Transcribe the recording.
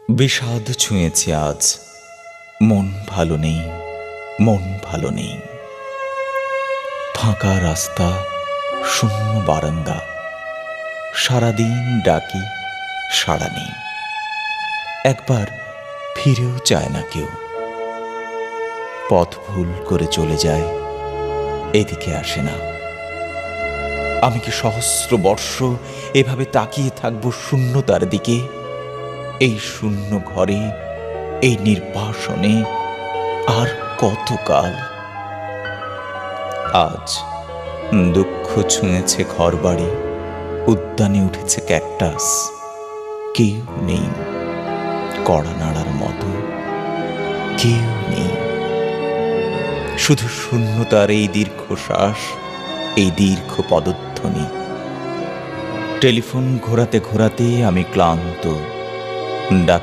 বিষাদ ছুঁয়েছে আজ, মন ভালো নেই, মন ভালো নেই। ফাঁকা রাস্তা, শূন্য বারান্দা, সারাদিন ডাকি, সাড়া নেই। একবার ফিরেও চায় না কেউ, পথ ভুল করে চলে যায়, এদিকে আসে না। আমি কি সহস্র বর্ষ এভাবে তাকিয়ে থাকবো শূন্যতার দিকে? এই শূন্য ঘরে, এই নির্বাসনে আর কতকাল? আজ দুঃখ ছুঁয়েছে ঘরবাড়ি, উদ্যানে উঠেছে ক্যাকটাস। কেউ নেই কড়া নাড়ার মতো, কেউ নেই। শুধু শূন্যতার এই দীর্ঘশ্বাস, এই দীর্ঘ পদধ্বনি। টেলিফোন ঘোরাতে ঘোরাতে আমি ক্লান্ত। ডাক